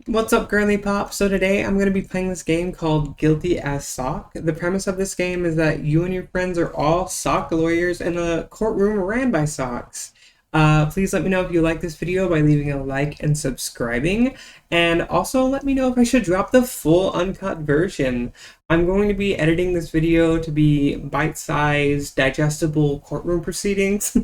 What's up, girly pop? So today I'm going to be playing this game called Guilty as Sock. The premise of this game is that you and your friends are all sock lawyers in a courtroom ran by socks. Please let me know if you like this video by leaving a like and subscribing. And also let me know if I should drop the full uncut version. I'm going to be editing this video to be bite-sized, digestible courtroom proceedings,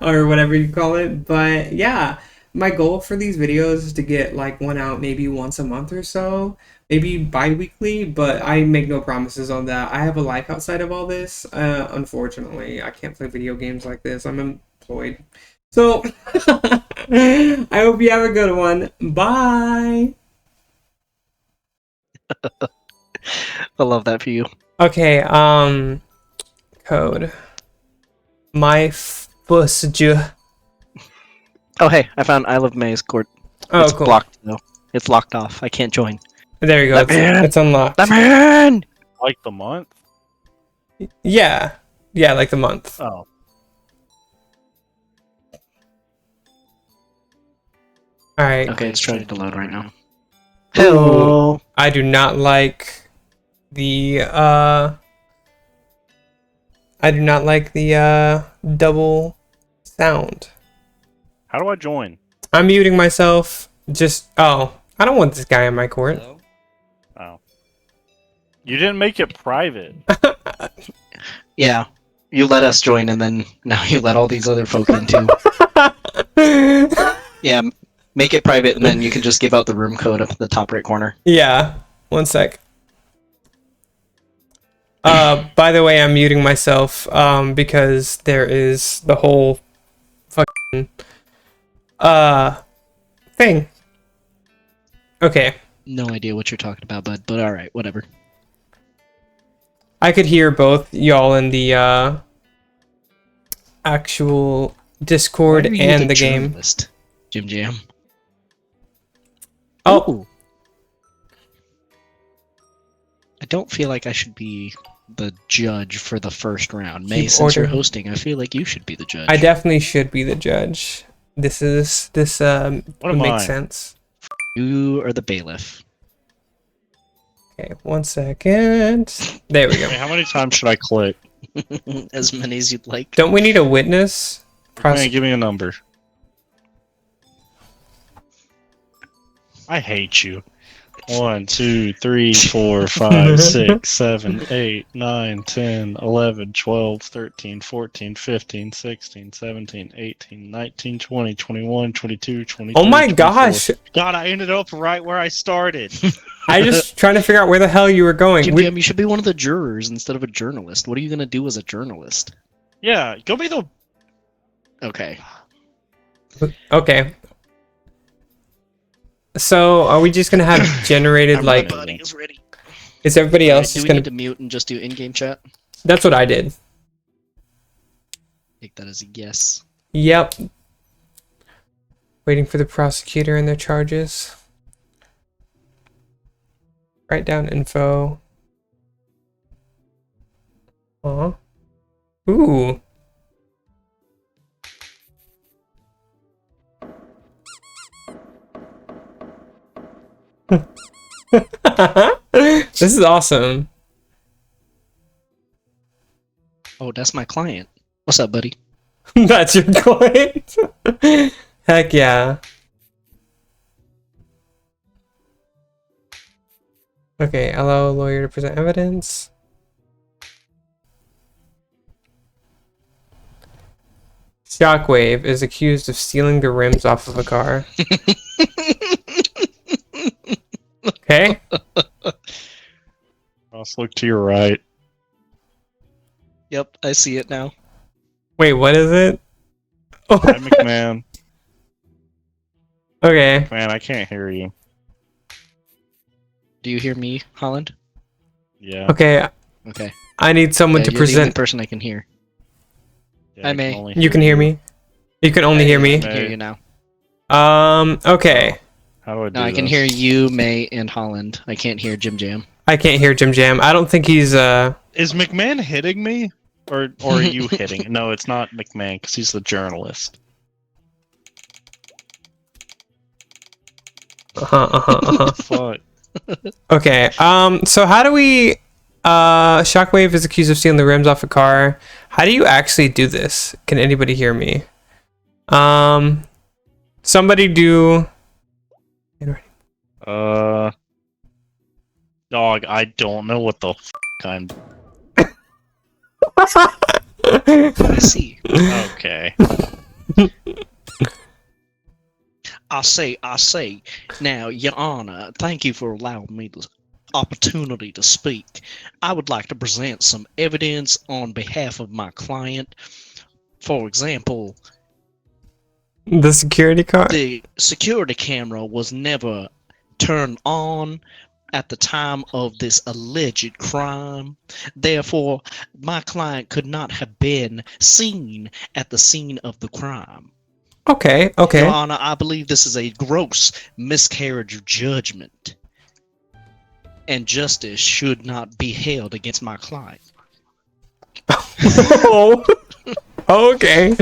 or whatever you call it. But yeah. My goal for these videos is to get like one out maybe once a month or so, maybe bi-weekly, but I make no promises on that. I have a life outside of all this. Unfortunately, I can't play video games like this. I'm employed. So, I hope you have a good one. Bye! I love that for you. Okay, code. My fusju. Oh, hey, I found I Love May's court. Oh, It's cool. blocked, though. It's locked off. I can't join. There you go. Let me in! It's unlocked. Let me in! Like the month? Yeah. Yeah, like the month. Oh. Alright. Okay, it's trying to load right now. Hello. I do not like the double sound. How do I join? I'm muting myself. I don't want this guy in my court. Hello? Oh. You didn't make it private. Yeah. You let us join, and then now you let all these other folk in, too. Yeah, make it private, and then you can just give out the room code up at the top right corner. Yeah. One sec. By the way, I'm muting myself, because there is the whole fucking thing. Okay. No idea what you're talking about, bud, but alright, whatever. I could hear both y'all in the actual Discord Why are you and the game. journalist, Jim Jam? Oh, Ooh. I don't feel like I should be the judge for the first round. May, Keep since you're order. hosting, I feel like you should be the judge. I definitely should be the judge. This What would am make I? sense. You are the bailiff. Okay, 1 second. There we go. Hey, how many times should I click? As many as you'd like. Don't we need a witness? Man, give me a number. I hate you. 1, 2, 3, 4, 5, 6, 7, 8, 9, 10, 11, 12, 13, 14, 15, 16, 17, 18, 19, 20, 21, 22, 23. Oh my 24. gosh! God, I ended up right where I started. I just trying to figure out where the hell you were going. Jim Jam, you should be one of the jurors instead of a journalist. What are you gonna do as a journalist? Yeah, go be the. Okay. Okay. So, are we just gonna have generated like? Everybody is ready. Is everybody else Do just we gonna? need to mute and just do in-game chat? That's what I did. Take that as a yes. Yep. Waiting for the prosecutor and their charges. Write down info. Aw. Ooh. This is awesome. Oh, that's my client. What's up, buddy? That's your client? Heck yeah. Okay, allow a lawyer to present evidence. Shockwave is accused of stealing the rims off of a car. Okay. Let's look to your right. Yep, I see it now. Wait, what is it? Hi, McMahon. Okay. Man, I can't hear you. Do you hear me, Holland? Yeah. Okay. Okay. I need someone Yeah, to you're the only present. person I can hear. Yeah, I I may. can only You can hear me. You can only hear I me. can hear you now. Okay. How do I do No, I can this? hear you, May, and Holland. I can't hear Jim Jam. I can't hear Jim Jam. I don't think he's Is McMahon hitting me? Or are you hitting? No, it's not McMahon, because he's the journalist. Fuck. Okay. So how do we? Shockwave is accused of stealing the rims off a car. How do you actually do this? Can anybody hear me? Somebody do. Dog, I don't know what the I'm. I see. Okay. I say. Now, Your Honor, thank you for allowing me the opportunity to speak. I would like to present some evidence on behalf of my client. For example, The security car. the security camera was never turned on at the time of this alleged crime. Therefore, my client could not have been seen at the scene of the crime. Okay. Your Honor, I believe this is a gross miscarriage of judgment, and justice should not be held against my client. Oh. Okay.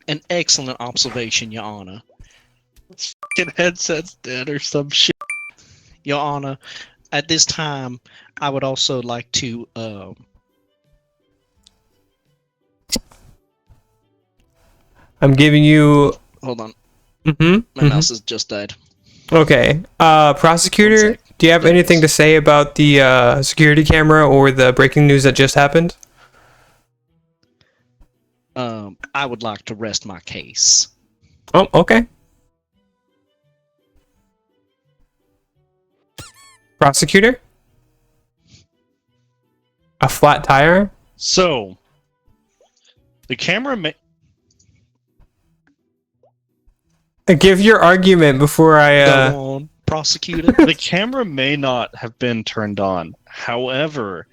An excellent observation, Your Honor. Fucking headset's dead or some shit. Your Honor, at this time, I would also like to I'm giving you. hold on. Mm-hmm. My mouse has just died. Okay. Prosecutor, 1 sec. do you have anything to say about the security camera or the breaking news that just happened? I would like to rest my case. Oh, okay. Prosecutor? A flat tire? So, the camera may. Give your argument before I. Go on, prosecutor. The camera may not have been turned on. However,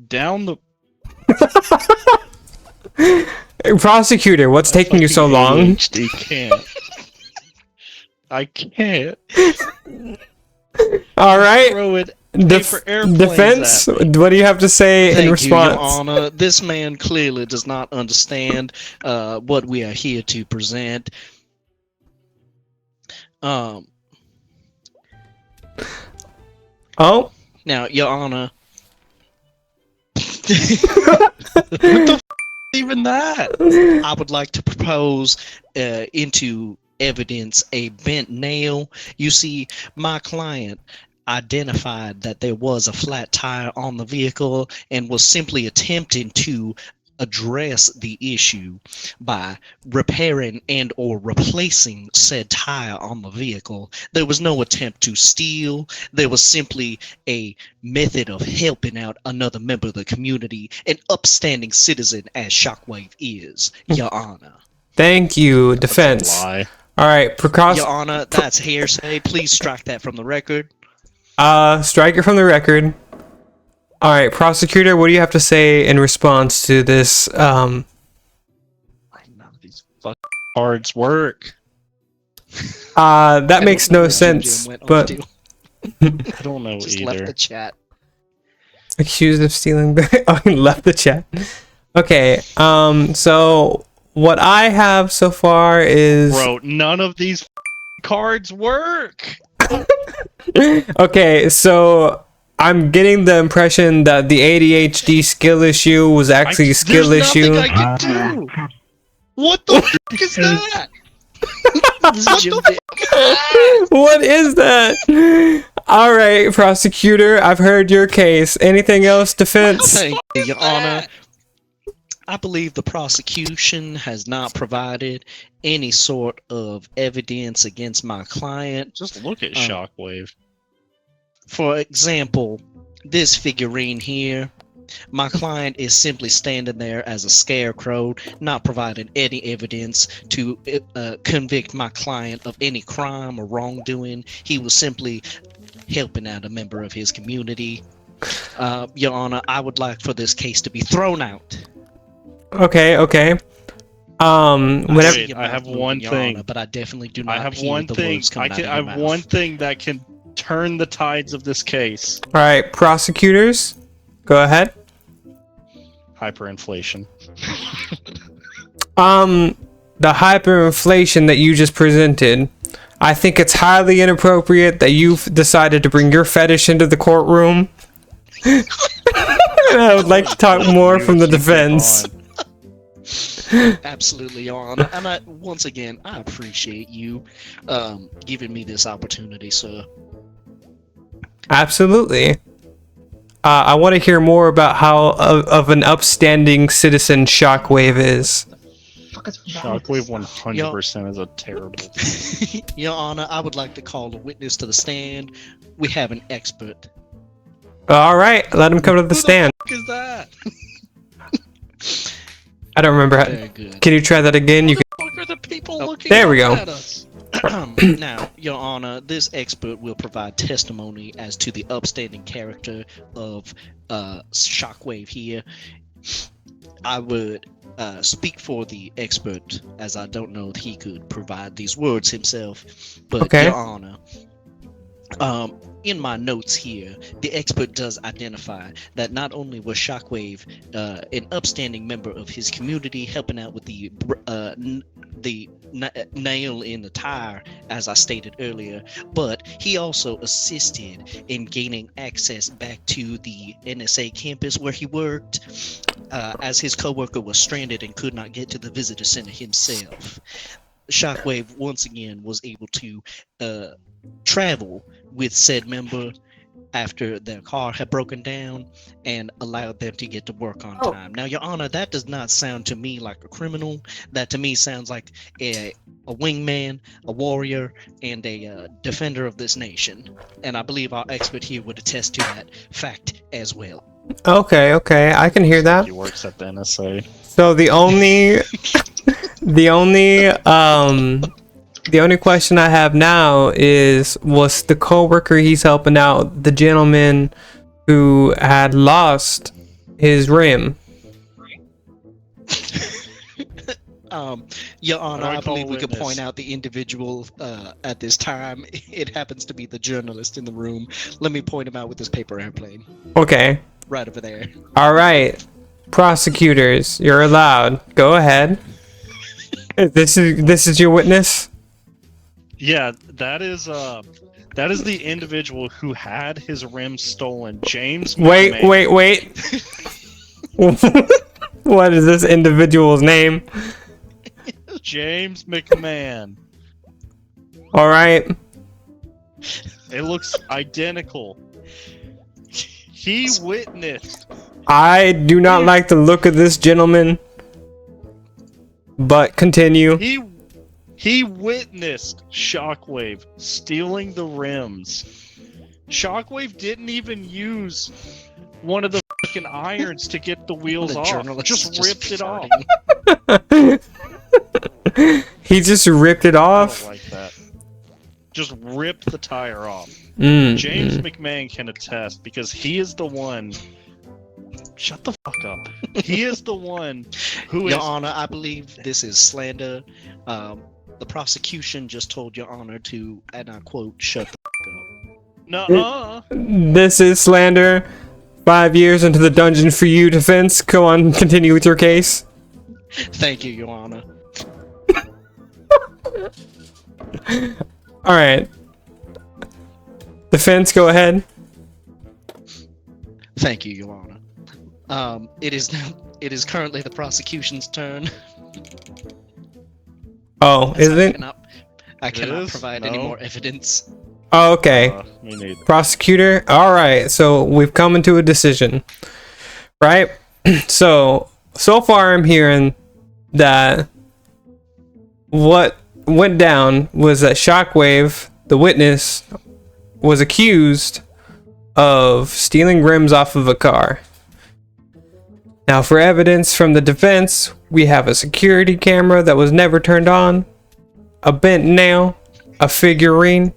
down the. Prosecutor, what's taking you so long? I can't. I can't. All right. Throw it. Paper airplanes Defense, at me. what do you have to say in Thank you, response? Your Honor. This man clearly does not understand what we are here to present. Oh, Now, Your Honor. Even that. I would like to propose into evidence a bent nail. You see, my client identified that there was a flat tire on the vehicle and was simply attempting to address the issue by repairing and or replacing said tire on the vehicle. There was no attempt to steal. There was simply a method of helping out another member of the community, an upstanding citizen as Shockwave is, Your Honor. thank you, That's defense. a lie. All right, Your Honor, that's hearsay. Please strike that from the record. strike it from the record. All right, prosecutor, what do you have to say in response to this? None of these fucking cards work. That makes no Jim sense. went on But to. I don't know Just either. left the chat. accused of stealing the. Oh, he left the chat. Okay. So what I have so far is. Bro, none of these cards work. Okay, so I'm getting the impression that the ADHD skill issue was actually a skill There's issue. nothing I can do. What the fuck is that? This is Jim Dick. What is that? All right, prosecutor, I've heard your case. Anything else, defense? Thank you, Your Honor. I believe the prosecution has not provided any sort of evidence against my client. Just look at Shockwave. For example, this figurine here, my client is simply standing there as a scarecrow, not providing any evidence to convict my client of any crime or wrongdoing. He was simply helping out a member of his community. Your Honor, I would like for this case to be thrown out. Okay. Whenever. Wait, I have one Your thing. Honor, but I definitely do not I have hear one the thing. words coming out of I your have mouth. one thing that can turn the tides of this case. All right, prosecutors, go ahead. Hyperinflation. The hyperinflation that you just presented. I think it's highly inappropriate that you've decided to bring your fetish into the courtroom. And I would like to talk more from the defense. Absolutely, Your Honor. And once again, I appreciate you giving me this opportunity, sir. Absolutely. I want to hear more about how of an upstanding citizen Shockwave is. Shockwave 100% is a terrible. Your Honor, I would like to call a witness to the stand. We have an expert. All right, let him come to the stand. Who the fuck is that? I don't remember. Very good. Can you try that again? You Who can. the fuck are the people looking There we go. at us? Now, Your Honor, this expert will provide testimony as to the upstanding character of Shockwave here. I would speak for the expert, as I don't know if he could provide these words himself. But, Okay. Your Honor, in my notes here, the expert does identify that not only was Shockwave an upstanding member of his community, helping out with the nail in the tire, as I stated earlier, but he also assisted in gaining access back to the NSA campus where he worked, as his coworker was stranded and could not get to the visitor center himself. Shockwave once again was able to travel with said member after their car had broken down and allowed them to get to work on time. Now, Your Honor, that does not sound to me like a criminal. That to me sounds like a wingman, a warrior, and a defender of this nation. And I believe our expert here would attest to that fact as well. Okay, I can hear that. He works at the NSA. So the only question I have now is, was the coworker he's helping out the gentleman who had lost his rim? Your Honor, I call believe we could witness? point out the individual at this time. It happens to be the journalist in the room. Let me point him out with this paper airplane. Okay. Right over there. All right. Prosecutors, you're allowed. Go ahead. This is your witness? Yeah, that is the individual who had his rim stolen. James McMahon. Wait. What is this individual's name? James McMahon. All right. It looks identical. He witnessed. I do not like the look of this gentleman, but continue. He witnessed Shockwave stealing the rims. Shockwave didn't even use one of the fucking irons to get the wheels The off. journalist Just ripped it off. He just ripped it I off. don't like that. Just ripped the tire off. James McMahon can attest because he is the one. Shut the fuck up. He is the one who Your is. Honor, I believe this is slander. The prosecution just told Your Honor to, and I quote, shut the fuck up. Nuh-uh. This is slander. 5 years into the dungeon for you, defense. Go on, continue with your case. Thank you, Your Honor. All right. Defense, go ahead. Thank you, Your Honor. It is currently the prosecution's turn. Oh, is it? I cannot is? provide any No. more evidence. Oh, okay. Me neither. Prosecutor. All right. So we've come into a decision, right? So far I'm hearing that what went down was that Shockwave, the witness, was accused of stealing rims off of a car. Now, for evidence from the defense, we have a security camera that was never turned on, a bent nail, a figurine,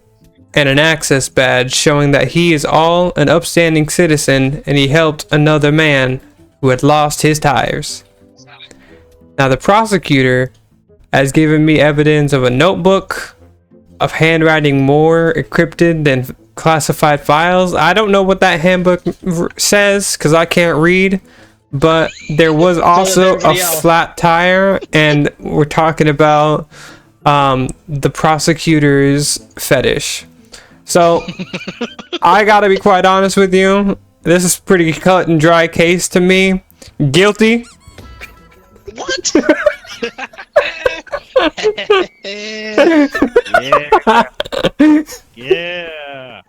and an access badge showing that he is all an upstanding citizen and he helped another man who had lost his tires. Now, the prosecutor has given me evidence of a notebook, of handwriting more encrypted than classified files. I don't know what that handbook says because I can't read. But there was also a flat tire, and we're talking about the prosecutor's fetish. So I gotta be quite honest with you. This is pretty cut and dry case to me. Guilty. What? Yeah.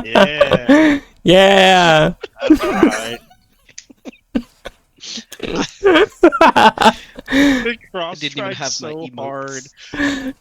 Yeah. Yeah. That's right. I didn't even have my emotes. hard.